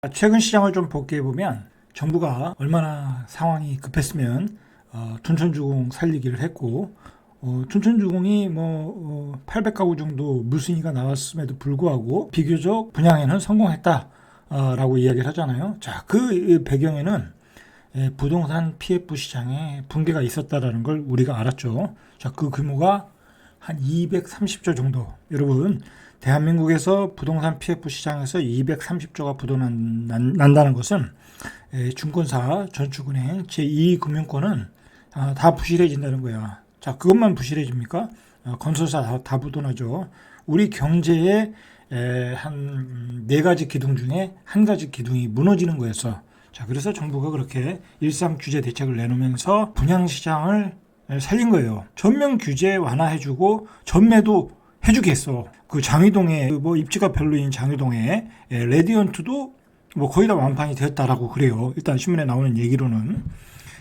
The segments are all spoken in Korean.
최근 시장을 좀 복귀해 보면 정부가 얼마나 상황이 급했으면 춘천주공 살리기를 했고, 춘천주공이 800가구 정도 물순위가 나왔음에도 불구하고 비교적 분양에는 성공했다라고 이야기를 하잖아요. 자, 그 배경에는 부동산 PF 시장에 붕괴가 있었다라는 걸 우리가 알았죠. 자, 그 규모가 한 230조 정도. 여러분, 대한민국에서 부동산 PF 시장에서 230조가 부도난다는 것은 증권사, 저축은행, 제2금융권은 다 부실해진다는 거야. 자, 그것만 부실해집니까? 건설사 다 부도나죠. 우리 경제의 한 4가지 기둥 중에 한 가지 기둥이 무너지는 거였어. 자, 그래서 정부가 그렇게 일상 규제 대책을 내놓으면서 분양시장을 살린 거예요. 전면 규제 완화해주고 전매도 해주겠어. 그 장위동에 입지가 별로인 장위동에 레디언트도 거의 다 완판이 되었다라고 그래요. 일단 신문에 나오는 얘기로는.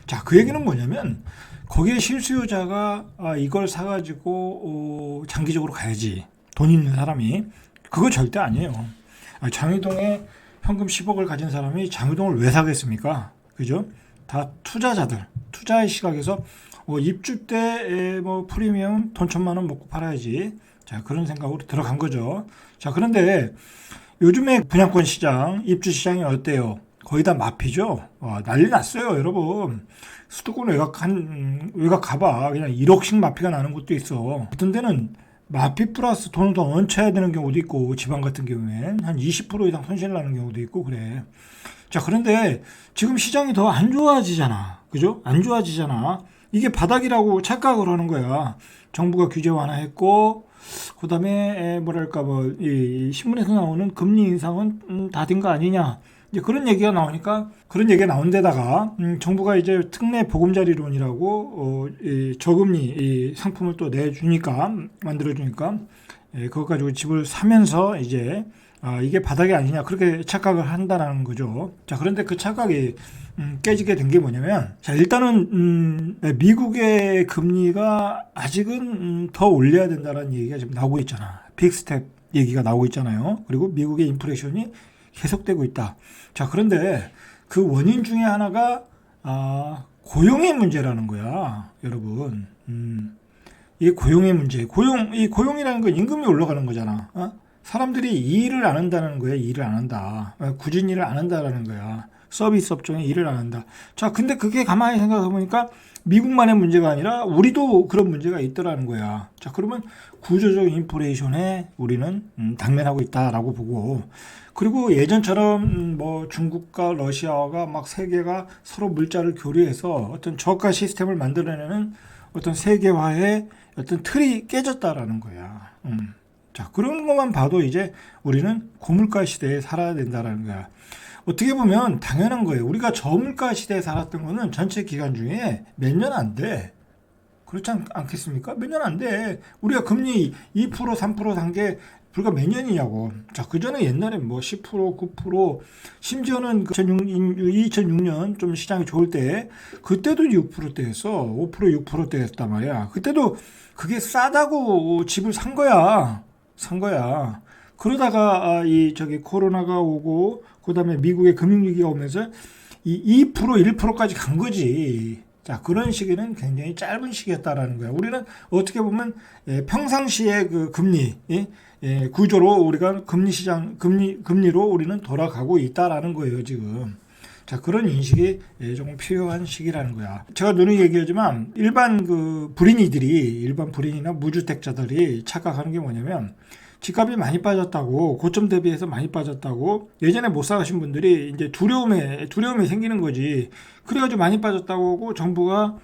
자, 그 얘기는 뭐냐면 거기에 실수요자가 이걸 사가지고 장기적으로 가야지. 돈 있는 사람이. 그거 절대 아니에요. 장위동에 현금 10억을 가진 사람이 장위동을 왜 사겠습니까? 그죠? 다 투자자들, 투자의 시각에서 입주 때 프리미엄 돈 1,000만 원 먹고 팔아야지. 자, 그런 생각으로 들어간 거죠. 자, 그런데 요즘에 분양권 시장, 입주 시장이 어때요? 거의 다 마피죠? 난리 났어요, 여러분. 수도권 외곽 가봐. 그냥 1억씩 마피가 나는 곳도 있어. 어떤 데는 마피 플러스 돈을 더 얹혀야 되는 경우도 있고, 지방 같은 경우엔 한 20% 이상 손실 나는 경우도 있고, 그래. 자, 그런데 지금 시장이 더 안 좋아지잖아. 그죠? 안 좋아지잖아. 이게 바닥이라고 착각을 하는 거야. 정부가 규제 완화했고, 그 다음에 이 신문에서 나오는 금리 인상은 다 된 거 아니냐. 이제 그런 얘기가 나오니까, 그런 얘기가 나온 데다가 정부가 이제 특례 보금자리론이라고 이 저금리 이 상품을 또 내주니까, 만들어주니까, 그것 가지고 집을 사면서 이제 이게 바닥이 아니냐, 그렇게 착각을 한다는 거죠. 자, 그런데 그 착각이 깨지게 된 게 뭐냐면, 자, 일단은 미국의 금리가 아직은 더 올려야 된다는 얘기가 지금 나오고 있잖아. 빅스텝 얘기가 나오고 있잖아요. 그리고 미국의 인플레이션이 계속되고 있다. 자, 그런데 그 원인 중에 하나가 고용의 문제라는 거야, 여러분. 이게 고용의 문제. 이 고용이라는 건 임금이 올라가는 거잖아. 사람들이 일을 안 한다는 거야. 일을 안 한다. 굳은 일을 안 한다라는 거야. 서비스 업종에 일을 안 한다. 자, 근데 그게 가만히 생각해 보니까 미국만의 문제가 아니라 우리도 그런 문제가 있더라는 거야. 자, 그러면 구조적 인플레이션에 우리는 당면하고 있다라고 보고, 그리고 예전처럼 중국과 러시아가 막 세계가 서로 물자를 교류해서 어떤 저가 시스템을 만들어내는 어떤 세계화의 어떤 틀이 깨졌다라는 거야. 자, 그런 것만 봐도 이제 우리는 고물가 시대에 살아야 된다라는 거야. 어떻게 보면 당연한 거예요. 우리가 저물가 시대에 살았던 거는 전체 기간 중에 몇 년 안 돼. 그렇지 않겠습니까? 몇 년 안 돼. 우리가 금리 2%, 3% 산 게 불과 몇 년이냐고. 자, 그 전에 옛날에 10%, 9%, 심지어는 2006년 좀 시장이 좋을 때, 그때도 6%대였어. 5%, 6%대였단 말이야. 그때도 그게 싸다고 집을 산 거야. 그러다가 코로나가 오고, 그다음에 미국의 금융위기가 오면서 이 2%, 1%까지 간 거지. 자, 그런 시기는 굉장히 짧은 시기였다라는 거야. 우리는 어떻게 보면 평상시의 그 금리 구조로 우리가 금리로 우리는 돌아가고 있다라는 거예요, 지금. 자, 그런 인식이 조금 필요한 시기라는 거야. 제가 누누이 얘기하지만 일반 불인이나 무주택자들이 착각하는 게 뭐냐면, 집값이 많이 빠졌다고, 고점 대비해서 많이 빠졌다고, 예전에 못 사가신 분들이 이제 두려움이 생기는 거지. 그래가지고 많이 빠졌다고 하고, 정부가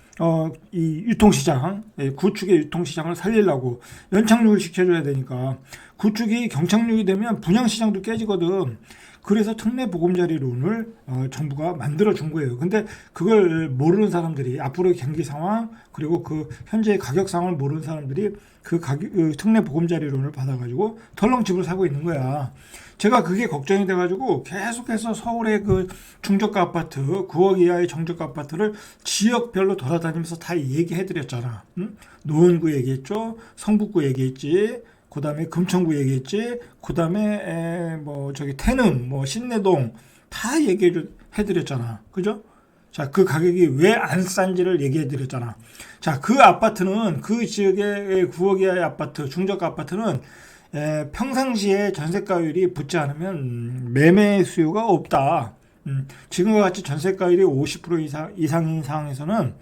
이 유통시장, 구축의 유통시장을 살리려고 연착륙을 시켜줘야 되니까, 구축이 경착륙이 되면 분양시장도 깨지거든. 그래서 특례 보금자리론을 정부가 만들어 준 거예요. 근데 그걸 모르는 사람들이, 앞으로의 경기 상황, 그리고 그 현재의 가격 상황을 모르는 사람들이 그 특례 보금자리론을 받아가지고 덜렁 집을 사고 있는 거야. 제가 그게 걱정이 돼가지고 계속해서 서울의 그 중저가 아파트, 9억 이하의 정저가 아파트를 지역별로 돌아다니면서 다 얘기해드렸잖아. 노원구 얘기했죠. 성북구 얘기했지. 그 다음에 금천구 얘기했지. 그 다음에 태릉, 신내동 다 해드렸잖아. 그죠? 자, 그 가격이 왜 안 싼지를 얘기해드렸잖아. 자, 그 아파트는 그 지역의 9억 이하의 아파트, 중저가 아파트는 평상시에 전세가율이 붙지 않으면 매매 수요가 없다. 지금과 같이 전세가율이 50% 이상인 상황에서는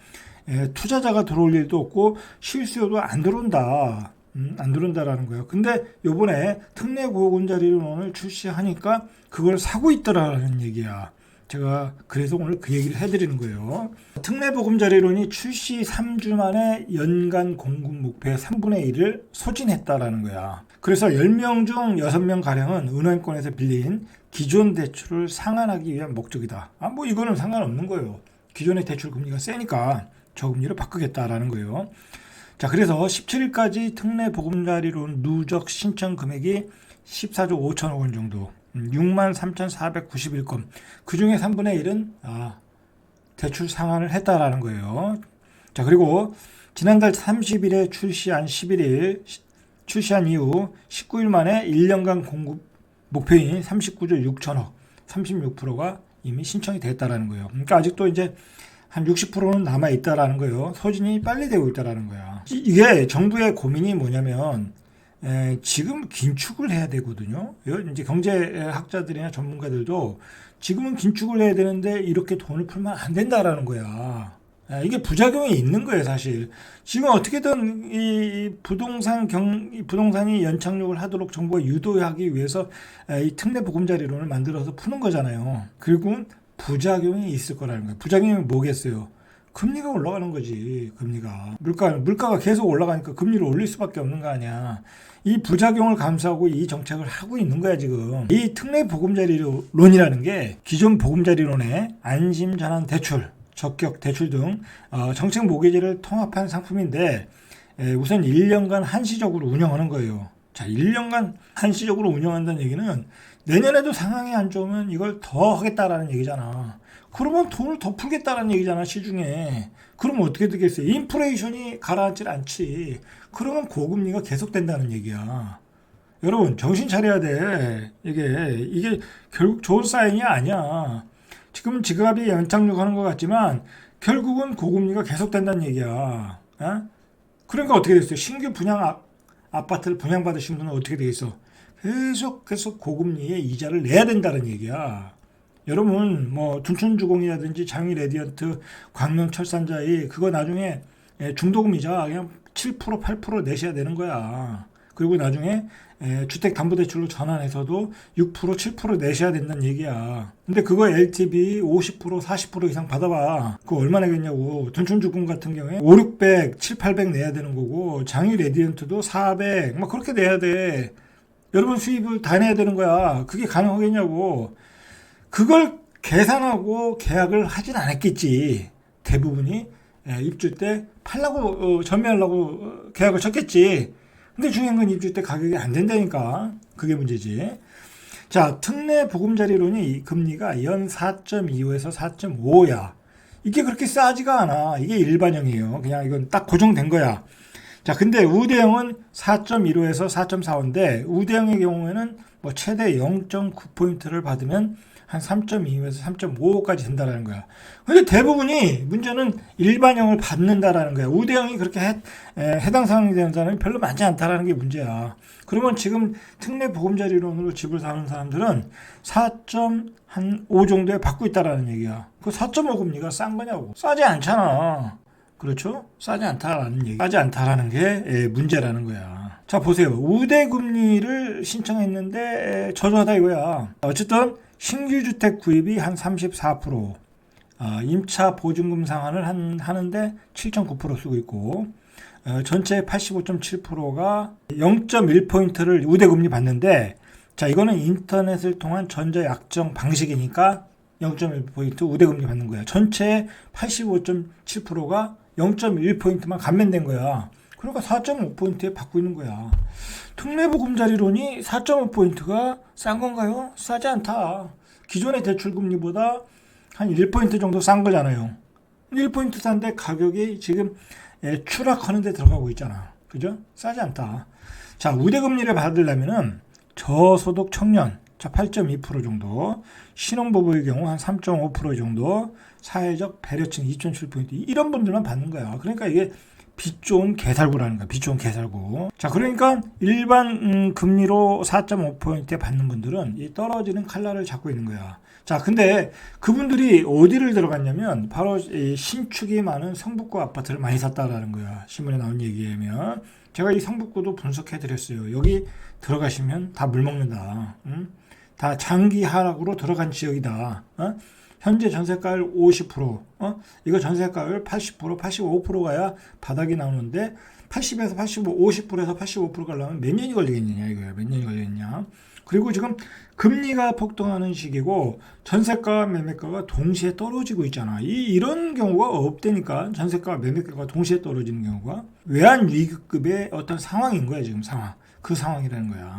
투자자가 들어올 일도 없고 실수요도 안 들어온다. 안 들어온다라는 거예요. 근데 요번에 특례 보금자리론을 출시하니까 그걸 사고 있더라는 얘기야. 제가 그래서 오늘 그 얘기를 해드리는 거예요. 특례 보금자리론이 출시 3주 만에 연간 공급 목표의 3분의 1을 소진했다라는 거야. 그래서 10명 중 6명 가량은 은행권에서 빌린 기존 대출을 상환하기 위한 목적이다. 뭐 이거는 상관없는 거예요. 기존의 대출 금리가 세니까 저금리로 바꾸겠다라는 거예요. 자, 그래서 17일까지 특례 보금자리론 누적 신청 금액이 14조 5천억 원 정도, 63,491건. 그 중에 3분의 1은 대출 상환을 했다라는 거예요. 자, 그리고 지난달 30일에 출시한 이후 19일 만에 1년간 공급 목표인 39조 6천억, 36%가 이미 신청이 됐다라는 거예요. 그러니까 아직도 이제 한 60%는 남아 있다라는 거예요. 소진이 빨리 되고 있다라는 거야. 이게 정부의 고민이 뭐냐면 지금 긴축을 해야 되거든요. 이제 경제학자들이나 전문가들도 지금은 긴축을 해야 되는데 이렇게 돈을 풀면 안 된다라는 거야. 이게 부작용이 있는 거예요, 사실. 지금 어떻게든 이 부동산이 연착륙을 하도록 정부가 유도하기 위해서 이 특례 보금자리론을 만들어서 푸는 거잖아요. 그리고 부작용이 있을 거라는 거예요. 부작용이 뭐겠어요? 금리가 올라가는 거지. 금리가 물가가 계속 올라가니까 금리를 올릴 수밖에 없는 거 아니야. 이 부작용을 감수하고 이 정책을 하고 있는 거야 지금. 이 특례 보금자리론이라는 게 기존 보금자리론의 안심전환 대출, 적격 대출 등 정책 모기지를 통합한 상품인데 우선 1년간 한시적으로 운영하는 거예요. 자, 1년간 한시적으로 운영한다는 얘기는 내년에도 상황이 안 좋으면 이걸 더 하겠다라는 얘기잖아. 그러면 돈을 더 풀겠다라는 얘기잖아, 시중에. 그러면 어떻게 되겠어요? 인플레이션이 가라앉질 않지. 그러면 고금리가 계속된다는 얘기야. 여러분, 정신 차려야 돼. 이게 결국 좋은 사인이 아니야. 지금 지갑이 연착륙하는 것 같지만 결국은 고금리가 계속된다는 얘기야. 그러니까 어떻게 됐어요? 신규 아파트를 분양받으신 분은 어떻게 되겠어? 계속 고금리에 이자를 내야 된다는 얘기야. 여러분, 뭐 둔촌주공이라든지 장위 레디언트, 광명철산자이 그거 나중에 중도금이자 그냥 7%, 8% 내셔야 되는 거야. 그리고 나중에 주택담보대출로 전환해서도 6%, 7% 내셔야 된다는 얘기야. 근데 그거 LTV 50%, 40% 이상 받아봐. 그거 얼마 내겠냐고. 둔촌주공 같은 경우에 5, 600, 7, 800 내야 되는 거고 장위 레디언트도 400, 막 그렇게 내야 돼. 여러분 수입을 다 내야 되는 거야. 그게 가능하겠냐고. 그걸 계산하고 계약을 하진 않았겠지. 대부분이 입주 때 팔라고 전매하려고 계약을 쳤겠지. 근데 중요한 건 입주 때 가격이 안 된다니까. 그게 문제지. 자, 특례 보금자리론이 금리가 연 4.25에서 4.5야. 이게 그렇게 싸지가 않아. 이게 일반형이에요. 그냥 이건 딱 고정된 거야. 자, 근데 우대형은 4.15에서 4.45인데 우대형의 경우에는 뭐 최대 0.9포인트를 받으면 한 3.25에서 3.5까지 된다라는 거야. 근데 대부분이 문제는 일반형을 받는다라는 거야. 우대형이 그렇게 해당 상황이 되는 사람이 별로 많지 않다라는 게 문제야. 그러면 지금 특례 보금자리론으로 집을 사는 사람들은 4.5 정도에 받고 있다라는 얘기야. 그 4.5 금리가 싼 거냐고. 싸지 않잖아. 그렇죠? 싸지 않다라는 얘기. 싸지 않다라는 게 문제라는 거야. 자, 보세요. 우대 금리를 신청했는데 저조하다 이거야. 어쨌든 신규 주택 구입이 한 34%, 임차 보증금 상환을 하는데 7.9% 쓰고 있고, 전체 85.7%가 0.1포인트를 우대금리 받는데, 자, 이거는 인터넷을 통한 전자약정 방식이니까 0.1포인트 우대금리 받는 거야. 전체 85.7%가 0.1포인트만 감면된 거야. 그러니까 4.5포인트에 받고 있는 거야. 특례보금자리론이 4.5포인트가 싼 건가요? 싸지 않다. 기존의 대출금리보다 한 1포인트 정도 싼 거잖아요. 1포인트 싼데 가격이 지금 추락하는 데 들어가고 있잖아. 그죠? 싸지 않다. 자, 우대금리를 받으려면은 저소득 청년, 자, 8.2% 정도. 신혼부부의 경우 한 3.5% 정도. 사회적 배려층 2.7포인트. 이런 분들만 받는 거야. 그러니까 이게 빚 좋은 개살구라는 거야. 빚 좋은 개살구. 자, 그러니까 일반 금리로 4.5포인트에 받는 분들은 이 떨어지는 칼날을 잡고 있는 거야. 자, 근데 그분들이 어디를 들어갔냐면 바로 이 신축이 많은 성북구 아파트를 많이 샀다라는 거야. 신문에 나온 얘기하면. 제가 이 성북구도 분석해 드렸어요. 여기 들어가시면 다 물먹는다. 응? 다 장기 하락으로 들어간 지역이다. 어? 현재 전세가율 50%, 이거 전세가율 80%, 85% 가야 바닥이 나오는데 80에서 85, 50%에서 85% 가려면 몇 년이 걸리겠느냐 이거야. 몇 년이 걸리겠냐. 그리고 지금 금리가 폭등하는 시기고 전세가와 매매가가 동시에 떨어지고 있잖아. 이런 경우가 없다니까. 전세가와 매매가가 동시에 떨어지는 경우가 외환 위기급의 어떤 상황인 거야 지금 상황. 그 상황이라는 거야.